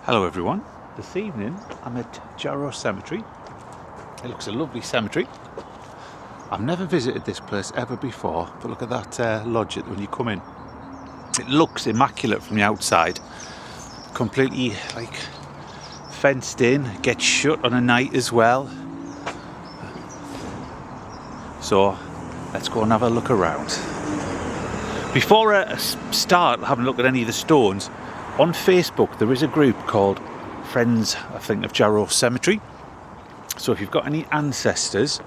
Hello everyone, this evening I'm at Jarrow Cemetery. It looks a lovely cemetery. I've never visited this place ever before, but look at that lodge when you come in. It looks immaculate from the outside, completely like fenced in, gets shut on a night as well. So let's go and have a look around. Before I start having a look at any of the stones, on Facebook there is a group called Friends, I think, of Jarrow Cemetery. So if you've got any ancestors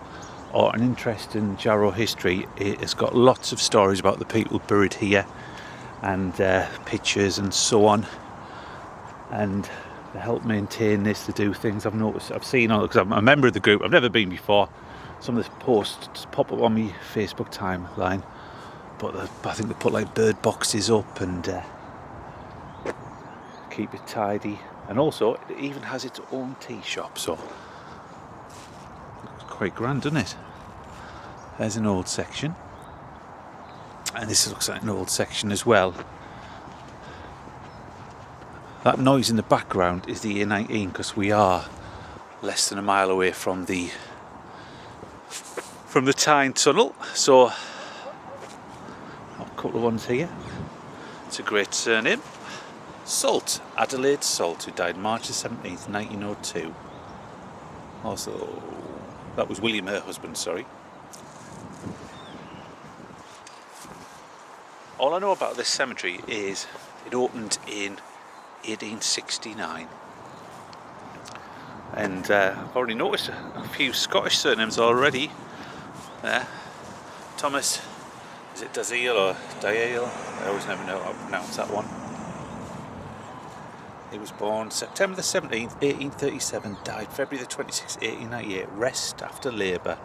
or an interest in Jarrow history, it's got lots of stories about the people buried here and pictures and so on. And to help maintain this, to do things I've noticed, I've seen on, because I'm a member of the group, I've never been before. Some of the posts pop up on my Facebook timeline, but I think they put like bird boxes up and keep it tidy, and also it even has its own tea shop, so it's quite grand, doesn't it? There's an old section, and this looks like an old section as well. That noise in the background is the A19, because we are less than a mile away from the Tyne Tunnel. So a couple of ones here. It's a great surname. Salt, Adelaide Salt, who died March the 17th, 1902. Also, that was William, her husband, sorry. All I know about this cemetery is it opened in 1869. And I've already noticed a few Scottish surnames already. Thomas, is it Daziel or Dael? I always never know how to pronounce that one. He was born September the 17th, 1837, died February the 26th, 1898, rest after labour,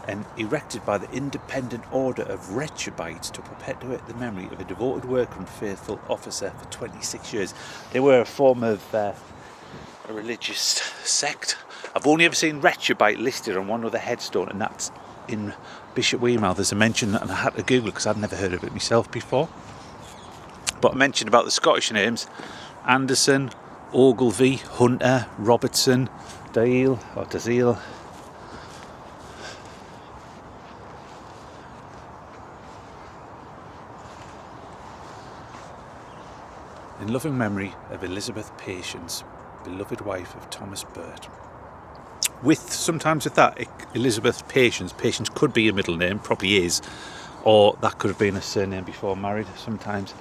and erected by the Independent Order of Rechabites to perpetuate the memory of a devoted worker and faithful officer for 26 years. They were a form of a religious sect. I've only ever seen Rechabite listed on one other headstone, and that's in Bishop Weymouth. There's a mention, and I had to Google it because I'd never heard of it myself before. But I mentioned about the Scottish names: Anderson, Ogilvie, Hunter, Robertson, Dael or Daziel. In loving memory of Elizabeth Patience, beloved wife of Thomas Burt. Sometimes with that, Elizabeth Patience could be a middle name, probably is, or that could have been a surname before married. Sometimes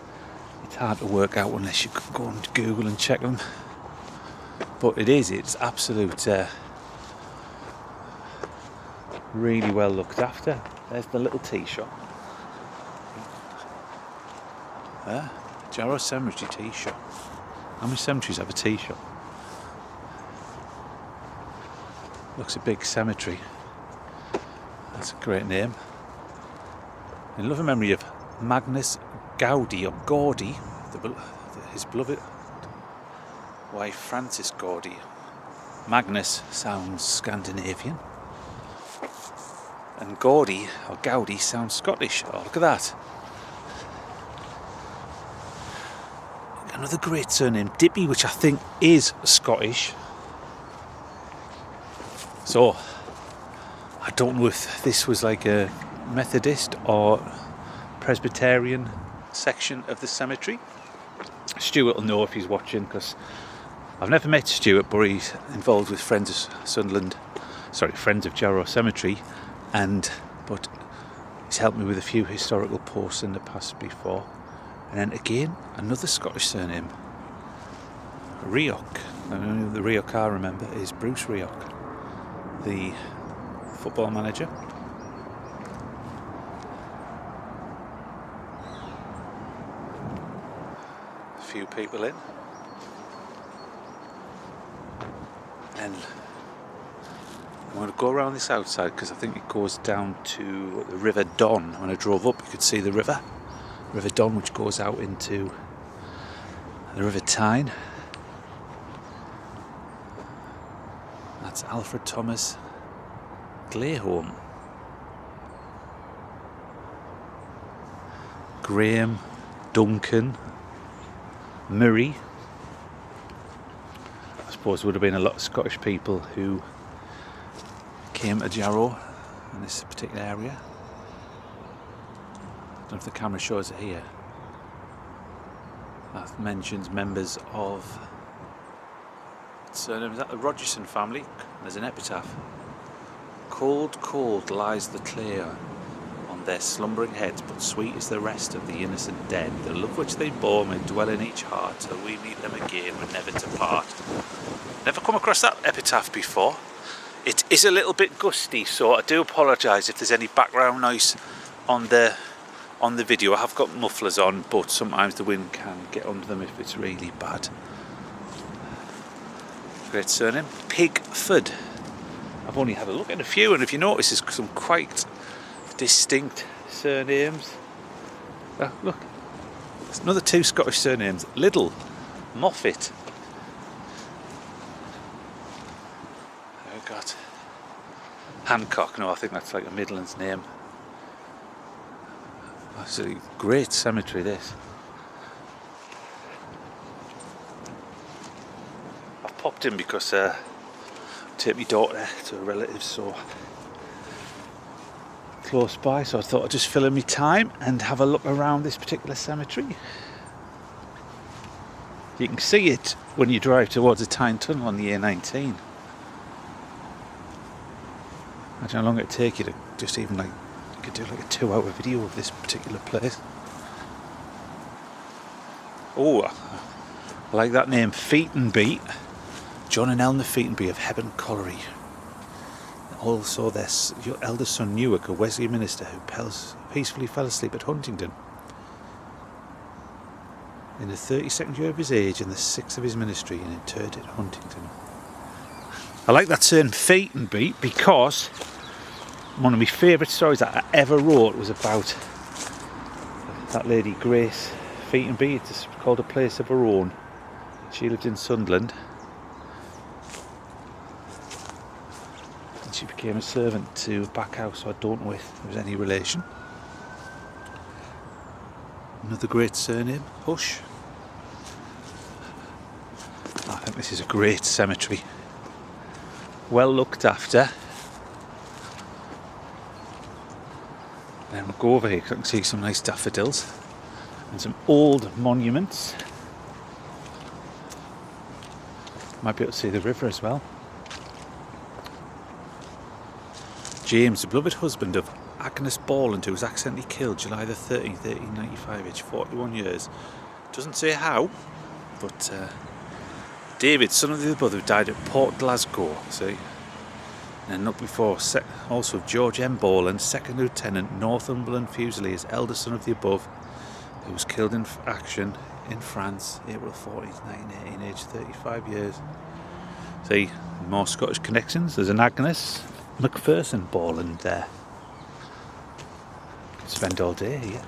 it's hard to work out unless you go on Google and check them. But it's absolute, really well looked after. There's the little tea shop. Jarrow Cemetery tea shop. How many cemeteries have a tea shop? Looks a big cemetery. That's a great name. In loving memory of Magnus Gaudi or Gaudy, his beloved wife Frances Gaudy. Magnus sounds Scandinavian, and Gaudy or Gaudi sounds Scottish. Oh, look at that. Another great surname, Dippy, which I think is Scottish. So I don't know if this was like a Methodist or Presbyterian section of the cemetery. Stuart will know if he's watching, because I've never met Stuart, but he's involved with Friends of Jarrow Cemetery, but he's helped me with a few historical posts in the past before. And then again, another Scottish surname, Rioch. The Rioch I remember is Bruce Rioch, the football manager. A few people in. And I'm going to go around this outside because I think it goes down to the River Don. When I drove up, you could see the River Don, which goes out into the River Tyne. That's Alfred Thomas Glayholm. Graham, Duncan, Murray, suppose there would have been a lot of Scottish people who came to Jarrow in this particular area. I don't know if the camera shows it here. That mentions members of surnames. Is that the Rogerson family? There's an epitaph. Cold, cold lies the clay on their slumbering heads, but sweet is the rest of the innocent dead. The love which they bore may dwell in each heart, till we meet them again, we're never to part. Never come across that epitaph before. It is a little bit gusty, so I do apologise if there's any background noise on the video. I have got mufflers on, but sometimes the wind can get under them if it's really bad. Great surname, Pigford. I've only had a look at a few, and if you notice, there's some quite distinct surnames. Look, there's another 2 Scottish surnames: Liddle, Moffat. Oh God, Hancock. No, I think that's like a Midlands name. It's a great cemetery, this. I've popped in because I take my daughter to a relative so close by, so I thought I'd just fill in my time and have a look around this particular cemetery. You can see it when you drive towards the Tyne Tunnel on the A19. Imagine how long it'd take you to just even like, you could do like a 2-hour video of this particular place. Oh, I like that name, Featonby. John and Eleanor Featonby of Hebburn Colliery. Also their eldest son Newark, a Wesleyan minister who peacefully fell asleep at Huntingdon in the 32nd year of his age and the 6th of his ministry, and interred at Huntingdon. I like that term Featonby because one of my favourite stories that I ever wrote was about that lady Grace Featonby. It's called A Place of Her Own. She lived in Sunderland. She became a servant to Backhouse, so I don't know if there was any relation. Another great surname, Hush. I think this is a great cemetery. Well looked after. Then we'll go over here because I can see some nice daffodils and some old monuments. Might be able to see the river as well. James, the beloved husband of Agnes Borland, who was accidentally killed July the 13th, 1895, aged 41 years. Doesn't say how, but David, son of the above, who died at Port Glasgow, see? And not before, also George M. Borland, 2nd Lieutenant, Northumberland Fusiliers, eldest son of the above, who was killed in action in France, April 14th, 1918, aged 35 years. See, more Scottish connections. There's an Agnes Macpherson Borland there. Could spend all day here.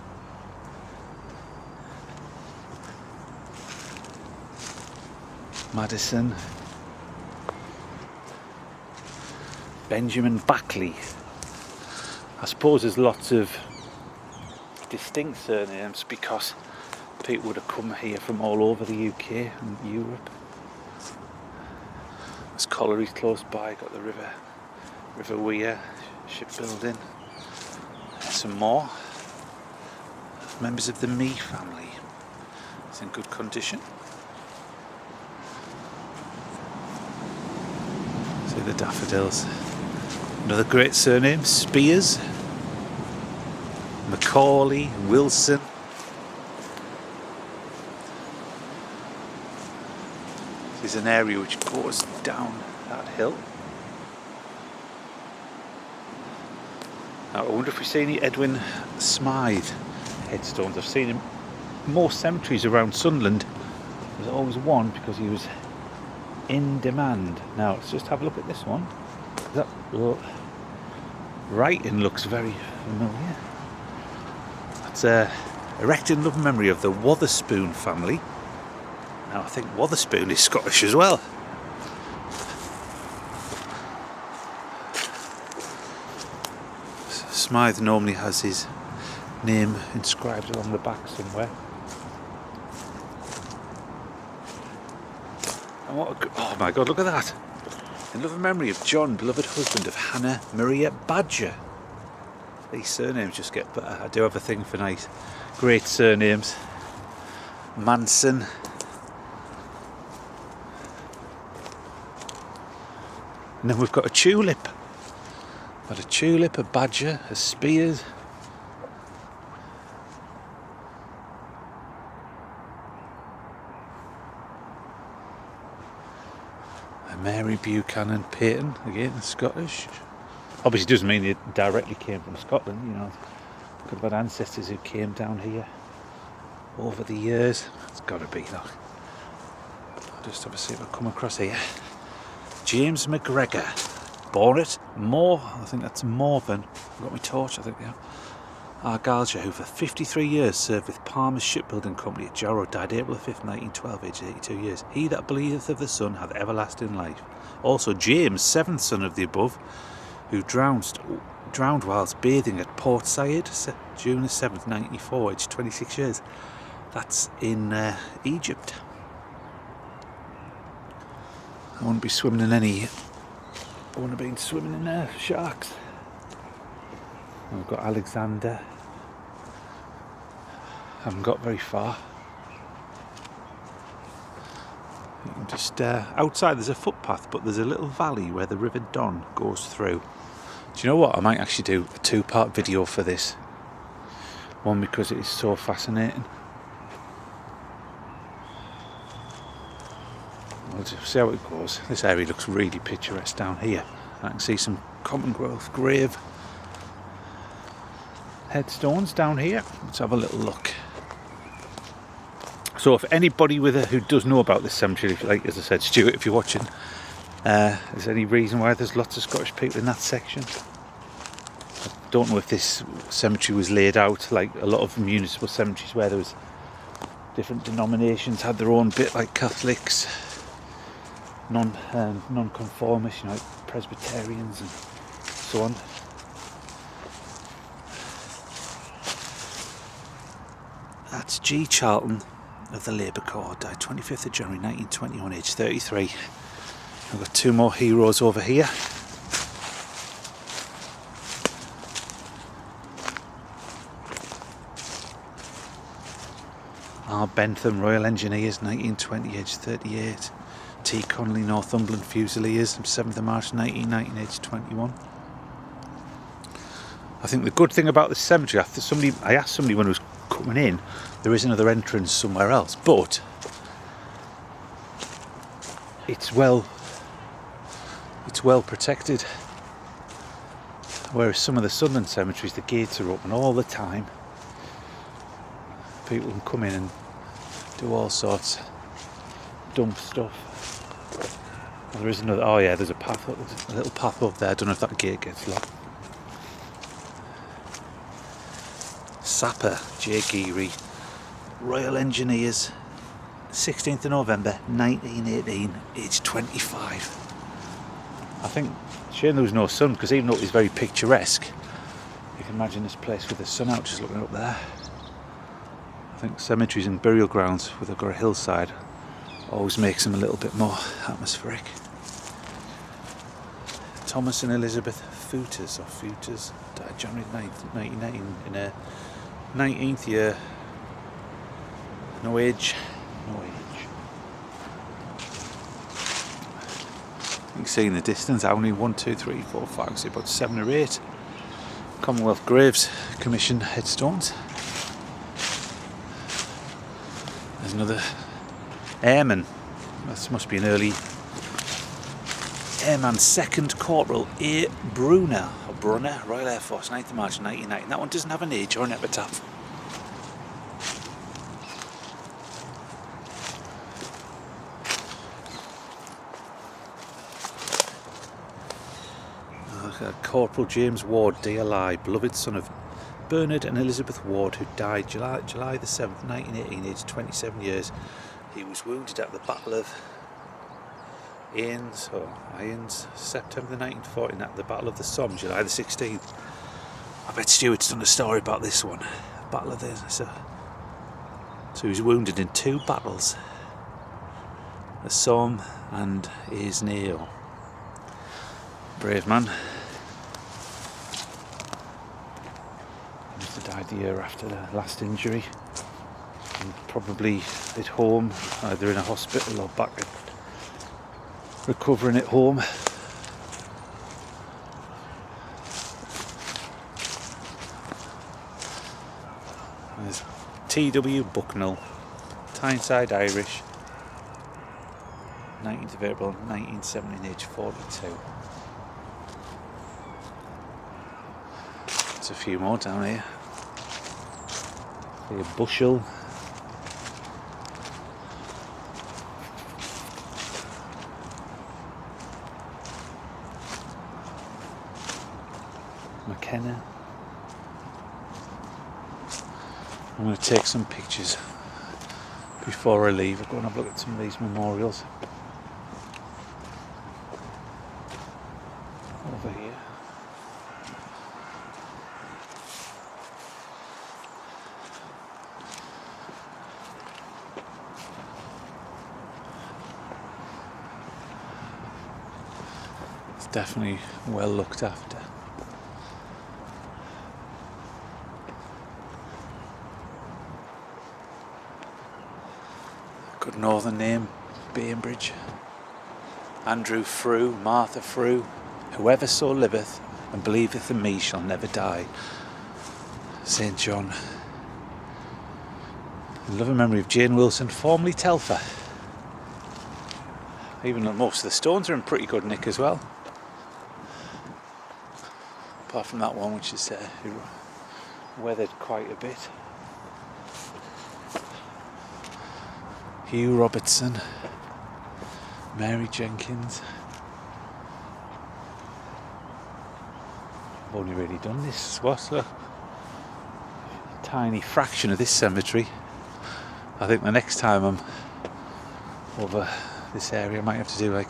Madison. Benjamin Backley. I suppose there's lots of distinct surnames because people would have come here from all over the UK and Europe. There's collieries close by, got the River Wear shipbuilding. Some more members of the Mee family. It's in good condition. See the daffodils. Another great surname, Spears, Macaulay, Wilson. This is an area which goes down that hill. Now, I wonder if we see any Edwin Smythe headstones. I've seen him in most cemeteries around Sunderland. There's always one because he was in demand. Now, let's just have a look at this one. That writing looks very familiar. That's erected in loving memory of the Wotherspoon family. Now, I think Wotherspoon is Scottish as well. Smythe normally has his name inscribed along the back somewhere. And oh my God, look at that. In loving memory of John, beloved husband of Hannah Maria Badger. These surnames just get better. I do have a thing for nice, great surnames. Manson. And then we've got a tulip. Got a tulip, a badger, a Spears. A Mary Buchanan Peyton, again Scottish. Obviously doesn't mean it directly came from Scotland, you know. Could have had ancestors who came down here over the years. It's got to be though. I'll just have a see if I come across here. James McGregor, born at I think that's Morven. I've got my torch, I think, yeah. Argyllshire, who for 53 years served with Palmer's Shipbuilding Company at Jarrow, died April 5th, 1912, aged 82 years. He that believeth of the Son hath everlasting life. Also James, seventh son of the above, who drowned whilst bathing at Port Said, June 7th, 1994, aged 26 years. That's in Egypt. I wouldn't be swimming in any. I wouldn't have been swimming in sharks. We've got Alexander. Haven't got very far. You can just outside there's a footpath, but there's a little valley where the River Don goes through. Do you know what? I might actually do a two-part video for this. One because it is so fascinating. We'll just see how it goes. This area looks really picturesque down here. I can see some Commonwealth grave headstones down here. Let's have a little look. So if anybody who does know about this cemetery, like as I said, Stuart, if you're watching, is there any reason why there's lots of Scottish people in that section? I don't know if this cemetery was laid out like a lot of municipal cemeteries where there was different denominations had their own bit, like Catholics, non-conformists, you know, like Presbyterians and so on. That's G. Charlton of the Labour Corps, died 25th of January 1921, aged 33. I've got two more heroes over here. R. Bentham, Royal Engineers, 1920, aged 38. T. Connolly, Northumberland Fusiliers, 7th of March 1919, aged 21. I think the good thing about this cemetery, I asked somebody when I was coming in, there is another entrance somewhere else, but it's well protected. Whereas some of the southern cemeteries, the gates are open all the time. People can come in and do all sorts, dump stuff. There is another. Oh yeah, there's a path. There's a little path up there. I don't know if that gate gets locked. Sapper J. Geary, Royal Engineers, 16th of November 1918, aged 25. I think shame there was no sun, because even though it was very picturesque, you can imagine this place with the sun out just looking up there. I think cemeteries and burial grounds where they've got a hillside always makes them a little bit more atmospheric. Thomas and Elizabeth Footers died January 9th, 1919 in a 19th year. No age. You can see in the distance how many 1, 2, 3, 4, 5, see about 7 or 8 Commonwealth Graves Commission headstones. There's another airman. This must be an early airman, 2nd Corporal A. Brunner, Royal Air Force, 9th of March 1990. That one doesn't have an age or an epitaph. Corporal James Ward, DLI, beloved son of Bernard and Elizabeth Ward, who died July the 7th, 1918, aged 27 years. He was wounded at the Battle of Irons, September the 1940, at the Battle of the Somme, July the 16th. I bet Stuart's done a story about this one. Battle of the... So he was wounded in 2 battles. the Somme and Isneo. Brave man. Must have died the year after the last injury. And probably at home, either in a hospital or back at recovering at home. There's T.W. Bucknell, Tyneside Irish, 19th of April 1970, age 42. There's a few more down here. A Bushel. McKenna. I'm going to take some pictures before I leave. I'll go and have a look at some of these memorials. Over here. It's definitely well looked after. Good northern name, Bainbridge. Andrew Frew, Martha Frew, whoever so liveth and believeth in me shall never die. St. John. In loving memory of Jane Wilson, formerly Telfer. Even though most of the stones are in pretty good nick as well. Apart from that one, which is weathered quite a bit. Hugh Robertson, Mary Jenkins. I've only really done this, a tiny fraction of this cemetery. I think the next time I'm over this area I might have to do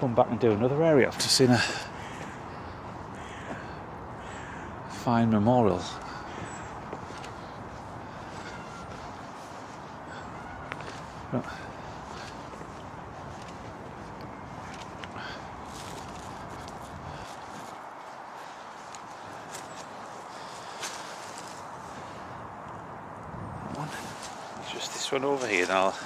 come back and do another area. I've just seen a fine memorial. Just this one over here, and I'll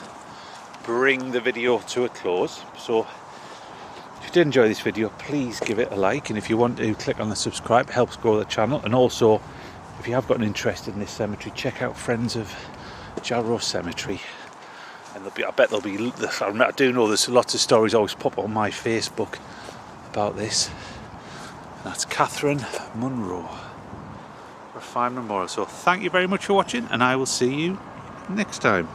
bring the video to a close. So if you did enjoy this video, please give it a like, and if you want to click on the subscribe, it helps grow the channel. And also, if you have got an interest in this cemetery, check out Friends of Jarrow Cemetery. And I bet there'll be, I do know there's lots of stories always pop on my Facebook about this. And that's Catherine Munro for a fine memorial. So thank you very much for watching, and I will see you next time.